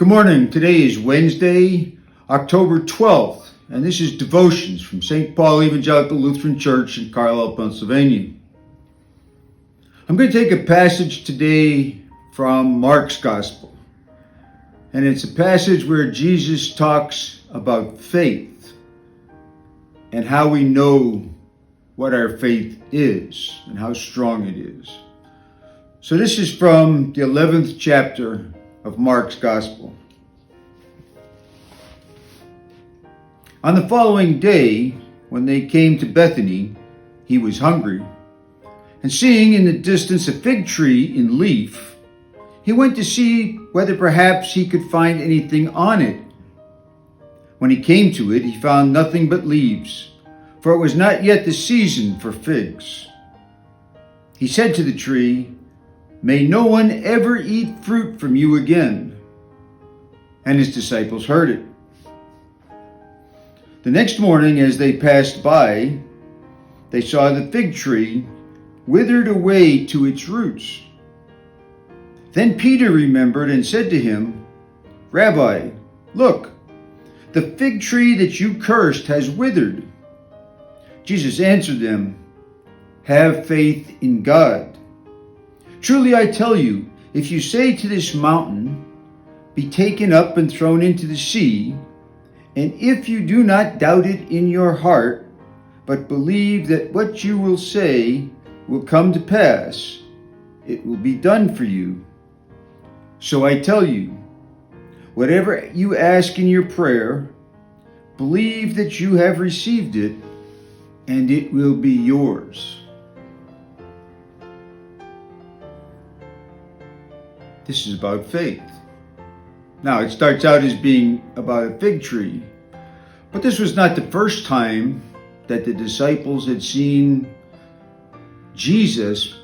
Good morning. Today is Wednesday, October 12th, and this is Devotions from St. Paul Evangelical Lutheran Church in Carlisle, Pennsylvania. I'm going to take a passage today from Mark's Gospel, and it's a passage where Jesus talks about faith and how we know what our faith is and how strong it is. So this is from the 11th chapter of Mark's Gospel. On the following day, when they came to Bethany, he was hungry, and seeing in the distance a fig tree in leaf, he went to see whether perhaps he could find anything on it. When he came to it, he found nothing but leaves, for it was not yet the season for figs. He said to the tree, "May no one ever eat fruit from you again." And his disciples heard it. The next morning, as they passed by, they saw the fig tree withered away to its roots. Then Peter remembered and said to him, "Rabbi, look, the fig tree that you cursed has withered." Jesus answered them, "Have faith in God. Truly I tell you, if you say to this mountain, 'Be taken up and thrown into the sea,' and if you do not doubt it in your heart, but believe that what you will say will come to pass, it will be done for you. So I tell you, whatever you ask in your prayer, believe that you have received it, and it will be yours." This is about faith. Now, it starts out as being about a fig tree, but this was not the first time that the disciples had seen Jesus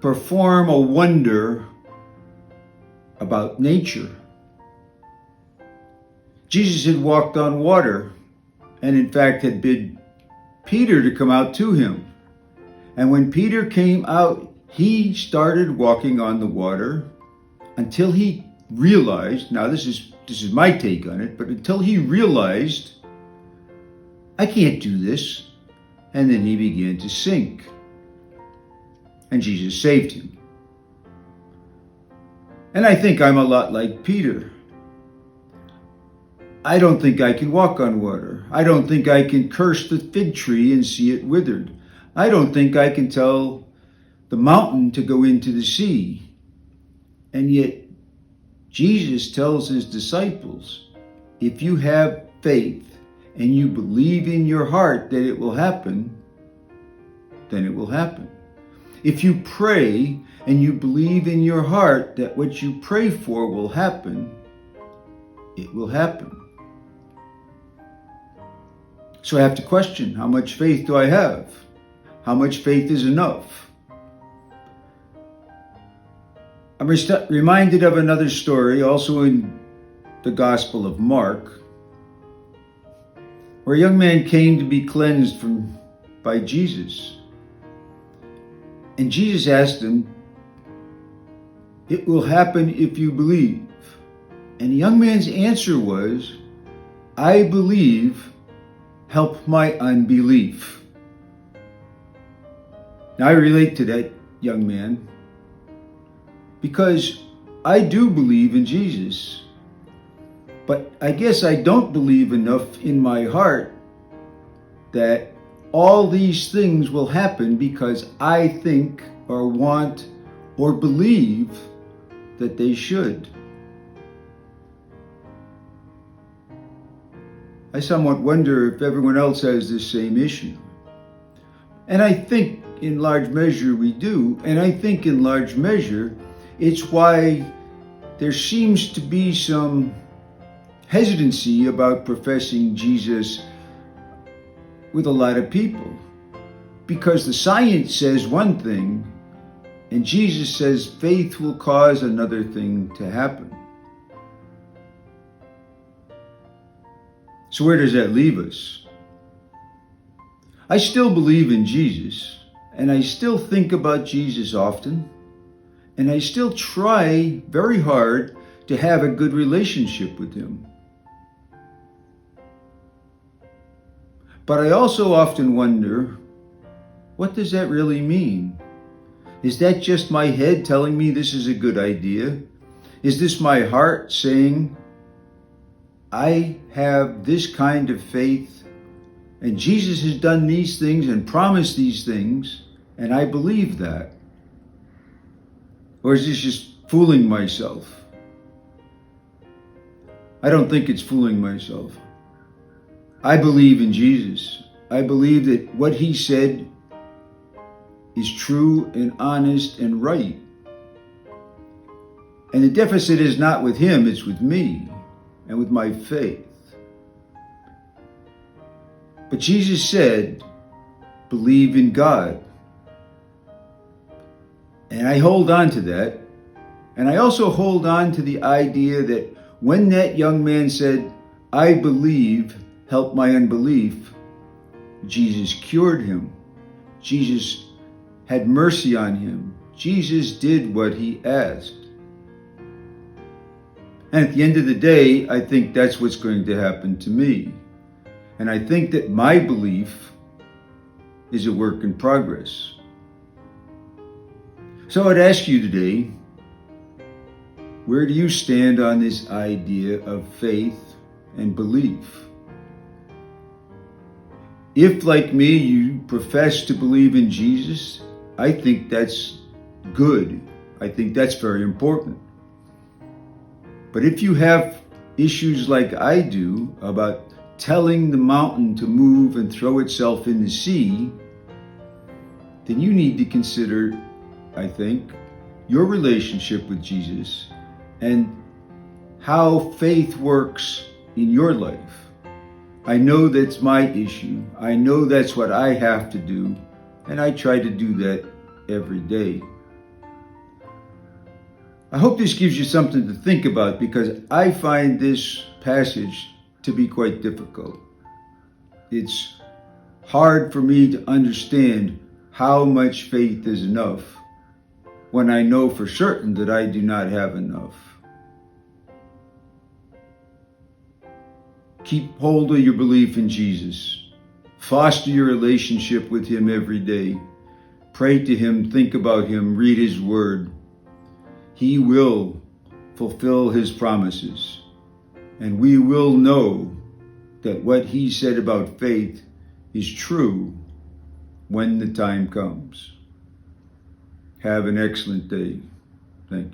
perform a wonder about nature. Jesus had walked on water and in fact had bid Peter to come out to him. And when Peter came out, he started walking on the water until he realized, now this is my take on it, but until he realized, I can't do this. And then he began to sink. And Jesus saved him. And I think I'm a lot like Peter. I don't think I can walk on water. I don't think I can curse the fig tree and see it withered. I don't think I can tell the mountain to go into the sea. And yet, Jesus tells his disciples, if you have faith and you believe in your heart that it will happen, then it will happen. If you pray and you believe in your heart that what you pray for will happen, it will happen. So I have to question, how much faith do I have? How much faith is enough? I'm reminded of another story, also in the Gospel of Mark, where a young man came to be cleansed by Jesus. And Jesus asked him, "It will happen if you believe." And the young man's answer was, "I believe, help my unbelief." Now I relate to that young man, because I do believe in Jesus, but I guess I don't believe enough in my heart that all these things will happen because I think or want or believe that they should. I somewhat wonder if everyone else has this same issue. And I think in large measure we do, and I think in large measure it's why there seems to be some hesitancy about professing Jesus with a lot of people. Because the science says one thing, and Jesus says faith will cause another thing to happen. So where does that leave us? I still believe in Jesus, and I still think about Jesus often. And I still try very hard to have a good relationship with Him. But I also often wonder, what does that really mean? Is that just my head telling me this is a good idea? Is this my heart saying, I have this kind of faith, and Jesus has done these things and promised these things, and I believe that? Or is this just fooling myself? I don't think it's fooling myself. I believe in Jesus. I believe that what He said is true and honest and right. And the deficit is not with Him, it's with me and with my faith. But Jesus said, believe in God. And I hold on to that. And I also hold on to the idea that when that young man said, I believe, help my unbelief, Jesus cured him. Jesus had mercy on him. Jesus did what He asked. And at the end of the day, I think that's what's going to happen to me. And I think that my belief is a work in progress. So I'd ask you today, where do you stand on this idea of faith and belief? If, like me, you profess to believe in Jesus, I think that's good. I think that's very important. But if you have issues like I do about telling the mountain to move and throw itself in the sea, then you need to consider, I think, your relationship with Jesus and how faith works in your life. I know that's my issue. I know that's what I have to do, and I try to do that every day. I hope this gives you something to think about, because I find this passage to be quite difficult. It's hard for me to understand how much faith is enough when I know for certain that I do not have enough. Keep hold of your belief in Jesus. Foster your relationship with Him every day. Pray to Him, think about Him, read His Word. He will fulfill His promises. And we will know that what He said about faith is true when the time comes. Have an excellent day.